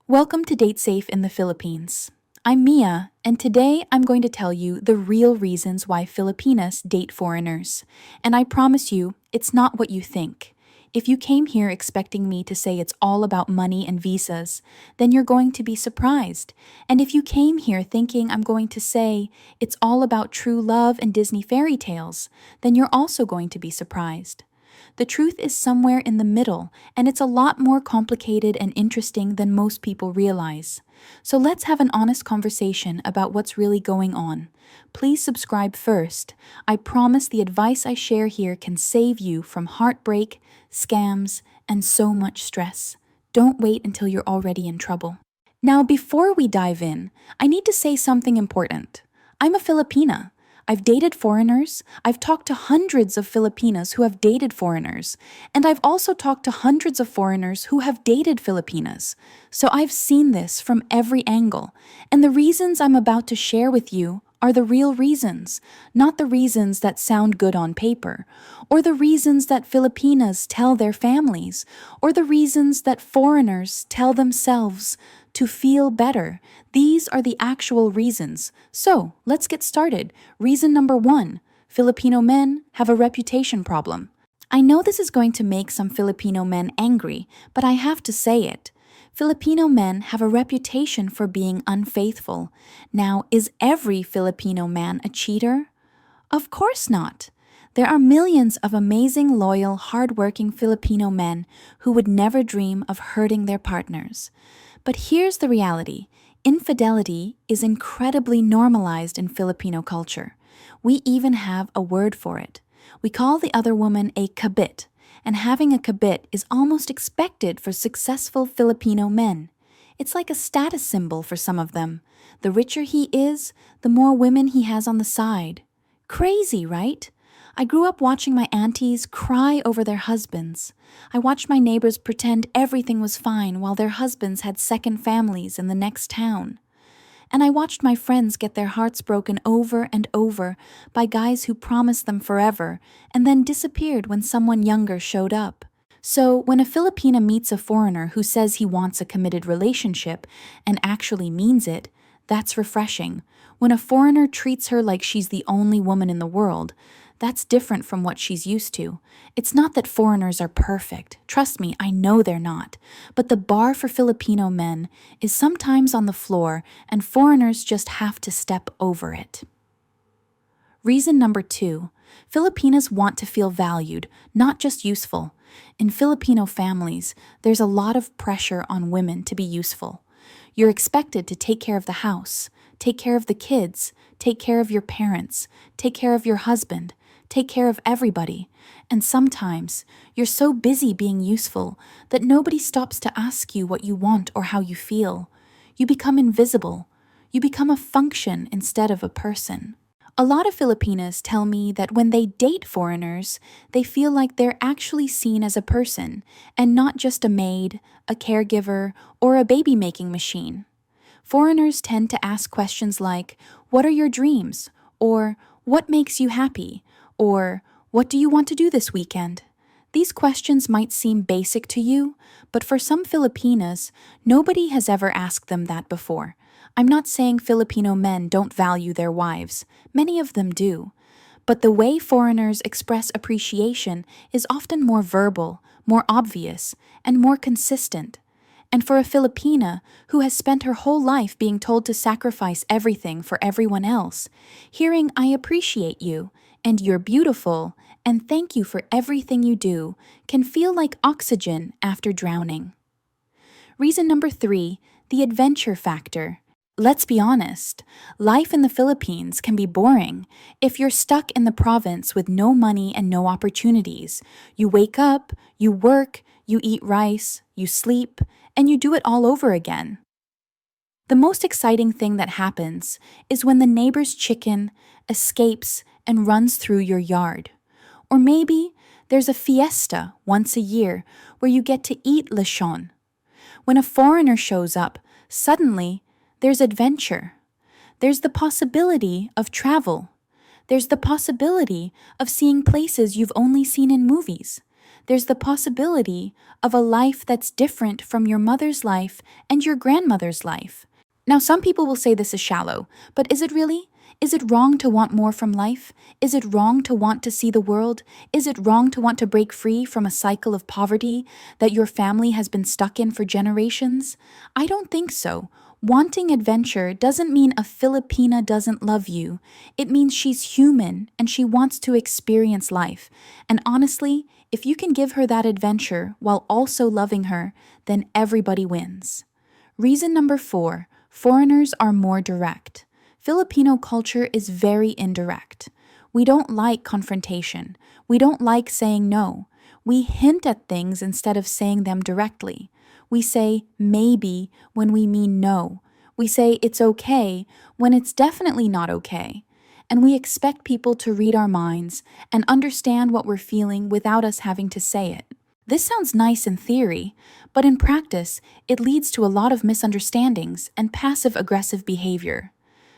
Welcome to Date Safe in the Philippines. I'm Mia, and today I'm going to tell you the real reasons why Filipinas date foreigners. And I promise you, it's not what you think. If you came here expecting me to say it's all about money and visas, then you're going to be surprised. And if you came here thinking I'm going to say it's all about true love and Disney fairy tales, then you're also going to be surprised. The truth is somewhere in the middle, and it's a lot more complicated and interesting than most people realize. So let's have an honest conversation about what's really going on. Please subscribe first. I promise the advice I share here can save you from heartbreak, scams, and so much stress. Don't wait until you're already in trouble. Now, before we dive in, I need to say something important. I'm a Filipina. I've dated foreigners, I've talked to hundreds of Filipinas who have dated foreigners, and I've also talked to hundreds of foreigners who have dated Filipinas. So I've seen this from every angle, and the reasons I'm about to share with you are the real reasons, not the reasons that sound good on paper, or the reasons that Filipinas tell their families, or the reasons that foreigners tell themselves to feel better. These are the actual reasons. So, let's get started. Reason number 1, Filipino men have a reputation problem. I know this is going to make some Filipino men angry, but I have to say it. Filipino men have a reputation for being unfaithful. Now, is every Filipino man a cheater? Of course not. There are millions of amazing, loyal, hardworking Filipino men who would never dream of hurting their partners. But here's the reality. Infidelity is incredibly normalized in Filipino culture. We even have a word for it. We call the other woman a kabit, and having a kabit is almost expected for successful Filipino men. It's like a status symbol for some of them. The richer he is, the more women he has on the side. Crazy, right? I grew up watching my aunties cry over their husbands. I watched my neighbors pretend everything was fine while their husbands had second families in the next town. And I watched my friends get their hearts broken over and over by guys who promised them forever and then disappeared when someone younger showed up. So when a Filipina meets a foreigner who says he wants a committed relationship and actually means it, that's refreshing. When a foreigner treats her like she's the only woman in the world, that's different from what she's used to. It's not that foreigners are perfect. Trust me, I know they're not. But the bar for Filipino men is sometimes on the floor, and foreigners just have to step over it. Reason number 2, Filipinas want to feel valued, not just useful. In Filipino families, there's a lot of pressure on women to be useful. You're expected to take care of the house, take care of the kids, take care of your parents, take care of your husband, take care of everybody. And sometimes you're so busy being useful that nobody stops to ask you what you want or how you feel. You become invisible. You become a function instead of a person. A lot of Filipinas tell me that when they date foreigners, they feel like they're actually seen as a person and not just a maid, a caregiver, or a baby-making machine. Foreigners tend to ask questions like, "What are your dreams?" or "What makes you happy?" or "What do you want to do this weekend?" These questions might seem basic to you, but for some Filipinas, nobody has ever asked them that before. I'm not saying Filipino men don't value their wives. Many of them do. But the way foreigners express appreciation is often more verbal, more obvious, and more consistent. And for a Filipina who has spent her whole life being told to sacrifice everything for everyone else, hearing "I appreciate you," and "You're beautiful," and "Thank you for everything you do" can feel like oxygen after drowning. Reason number 3, the adventure factor. Let's be honest, life in the Philippines can be boring. If you're stuck in the province with no money and no opportunities, you wake up, you work, you eat rice, you sleep, and you do it all over again. The most exciting thing that happens is when the neighbor's chicken escapes and runs through your yard. Or maybe there's a fiesta once a year where you get to eat lechon. When a foreigner shows up, suddenly there's adventure. There's the possibility of travel. There's the possibility of seeing places you've only seen in movies. There's the possibility of a life that's different from your mother's life and your grandmother's life. Now, some people will say this is shallow, but is it really? Is it wrong to want more from life? Is it wrong to want to see the world? Is it wrong to want to break free from a cycle of poverty that your family has been stuck in for generations? I don't think so. Wanting adventure doesn't mean a Filipina doesn't love you. It means she's human and she wants to experience life. And honestly, if you can give her that adventure while also loving her, then everybody wins. Reason number 4, foreigners are more direct. Filipino culture is very indirect. We don't like confrontation. We don't like saying no. We hint at things instead of saying them directly. We say maybe when we mean no. We say it's okay when it's definitely not okay. And we expect people to read our minds and understand what we're feeling without us having to say it. This sounds nice in theory, but in practice, it leads to a lot of misunderstandings and passive-aggressive behavior.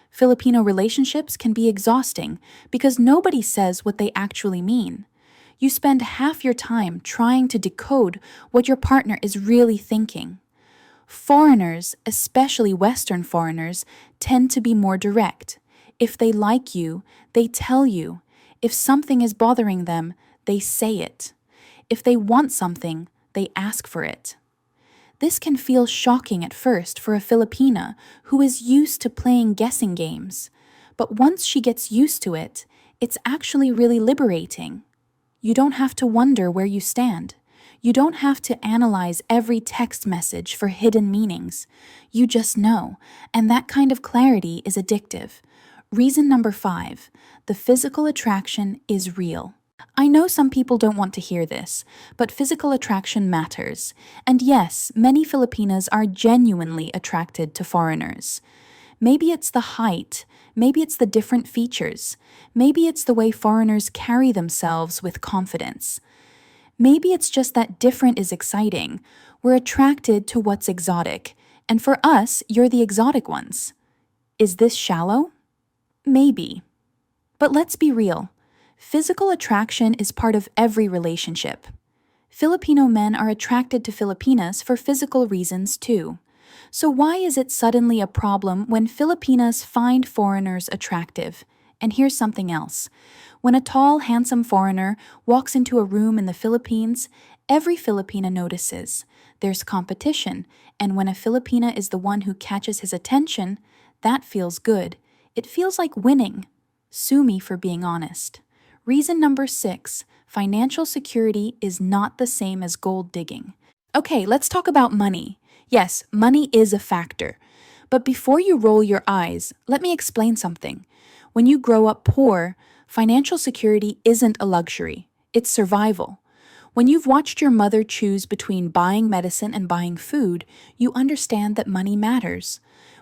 Filipino relationships can be exhausting because nobody says what they actually mean. You spend half your time trying to decode what your partner is really thinking. Foreigners, especially Western foreigners, tend to be more direct. If they like you, they tell you. If something is bothering them, they say it. If they want something, they ask for it. This can feel shocking at first for a Filipina who is used to playing guessing games. But once she gets used to it, it's actually really liberating. You don't have to wonder where you stand. You don't have to analyze every text message for hidden meanings. You just know, and that kind of clarity is addictive. Reason number 5, the physical attraction is real. I know some people don't want to hear this, but physical attraction matters. And yes, many Filipinas are genuinely attracted to foreigners. Maybe it's the height, maybe it's the different features, maybe it's the way foreigners carry themselves with confidence. Maybe it's just that different is exciting. We're attracted to what's exotic, and for us, you're the exotic ones. Is this shallow? Maybe. But let's be real. Physical attraction is part of every relationship. Filipino men are attracted to Filipinas for physical reasons too. So why is it suddenly a problem when Filipinas find foreigners attractive? And here's something else. When a tall, handsome foreigner walks into a room in the Philippines, every Filipina notices. There's competition, and when a Filipina is the one who catches his attention, that feels good. It feels like winning. Sue me for being honest. Reason number 6, financial security is not the same as gold digging. Okay, let's talk about money. Yes, money is a factor. But before you roll your eyes, let me explain something. When you grow up poor, financial security isn't a luxury. It's survival. When you've watched your mother choose between buying medicine and buying food, you understand that money matters.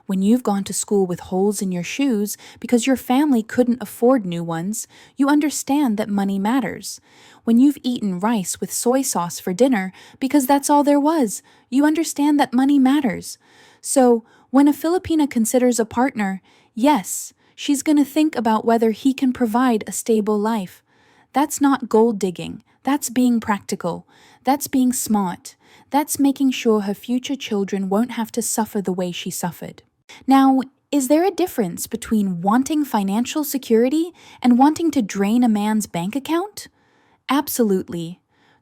When you've gone to school with holes in your shoes because your family couldn't afford new ones, you understand that money matters. When you've eaten rice with soy sauce for dinner because that's all there was, you understand that money matters. So, when a Filipina considers a partner, yes, she's going to think about whether he can provide a stable life. That's not gold digging. That's being practical. That's being smart. That's making sure her future children won't have to suffer the way she suffered. Now, is there a difference between wanting financial security and wanting to drain a man's bank account? Absolutely.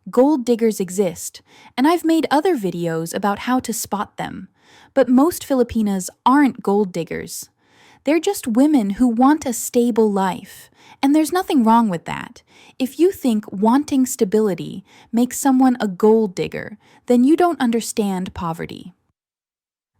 Gold diggers exist, and I've made other videos about how to spot them. But most Filipinas aren't gold diggers. They're just women who want a stable life, and there's nothing wrong with that. If you think wanting stability makes someone a gold digger, then you don't understand poverty.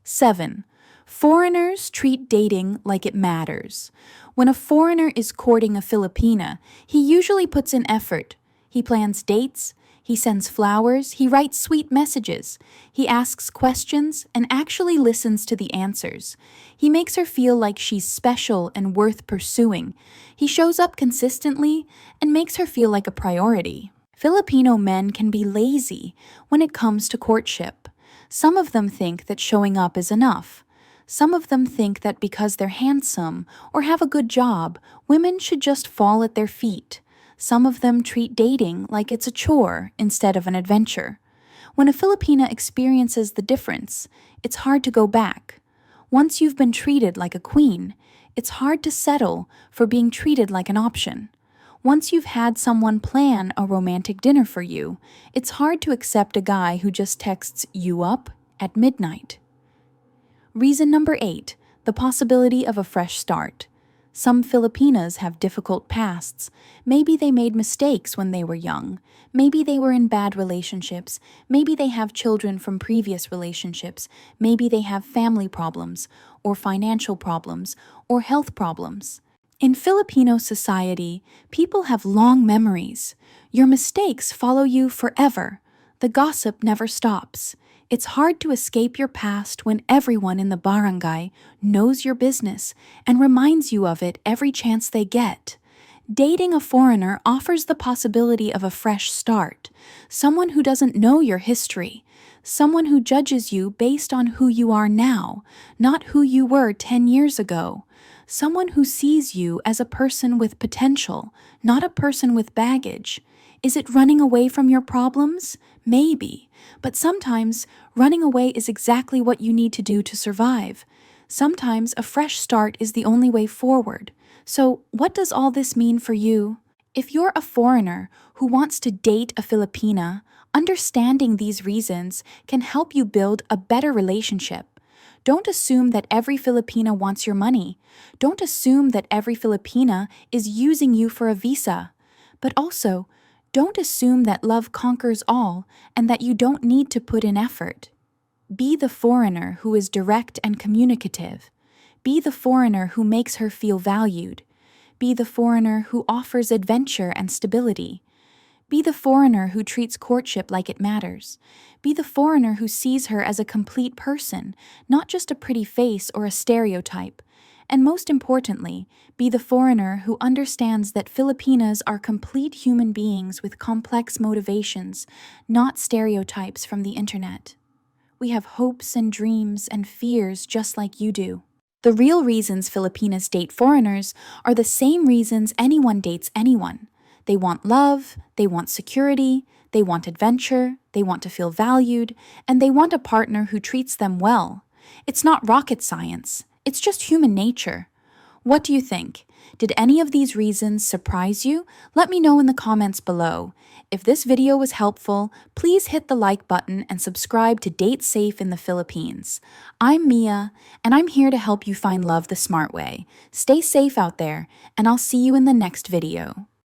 7. Foreigners treat dating like it matters. When a foreigner is courting a Filipina, he usually puts in effort. He plans dates, he sends flowers, he writes sweet messages, he asks questions and actually listens to the answers. He makes her feel like she's special and worth pursuing. He shows up consistently and makes her feel like a priority. Filipino men can be lazy when it comes to courtship. Some of them think that showing up is enough. Some of them think that because they're handsome or have a good job, women should just fall at their feet. Some of them treat dating like it's a chore instead of an adventure. When a Filipina experiences the difference, it's hard to go back. Once you've been treated like a queen, it's hard to settle for being treated like an option. Once you've had someone plan a romantic dinner for you, it's hard to accept a guy who just texts you up at midnight. Reason number 8, the possibility of a fresh start. Some Filipinas have difficult pasts. Maybe they made mistakes when they were young. Maybe they were in bad relationships. Maybe they have children from previous relationships. Maybe they have family problems, or financial problems, or health problems. In Filipino society, people have long memories. Your mistakes follow you forever. The gossip never stops. It's hard to escape your past when everyone in the barangay knows your business and reminds you of it every chance they get. Dating a foreigner offers the possibility of a fresh start, someone who doesn't know your history, someone who judges you based on who you are now, not who you were 10 years ago. Someone who sees you as a person with potential, not a person with baggage. Is it running away from your problems? Maybe. But sometimes, running away is exactly what you need to do to survive. Sometimes a fresh start is the only way forward. So, what does all this mean for you? If you're a foreigner who wants to date a Filipina, understanding these reasons can help you build a better relationship. Don't assume that every Filipina wants your money. Don't assume that every Filipina is using you for a visa. But also, don't assume that love conquers all and that you don't need to put in effort. Be the foreigner who is direct and communicative. Be the foreigner who makes her feel valued. Be the foreigner who offers adventure and stability. Be the foreigner who treats courtship like it matters. Be the foreigner who sees her as a complete person, not just a pretty face or a stereotype. And most importantly, be the foreigner who understands that Filipinas are complete human beings with complex motivations, not stereotypes from the internet. We have hopes and dreams and fears just like you do. The real reasons Filipinas date foreigners are the same reasons anyone dates anyone. They want love, they want security, they want adventure, they want to feel valued, and they want a partner who treats them well. It's not rocket science, it's just human nature. What do you think? Did any of these reasons surprise you? Let me know in the comments below. If this video was helpful, please hit the like button and subscribe to Date Safe in the Philippines. I'm Mia, and I'm here to help you find love the smart way. Stay safe out there, and I'll see you in the next video.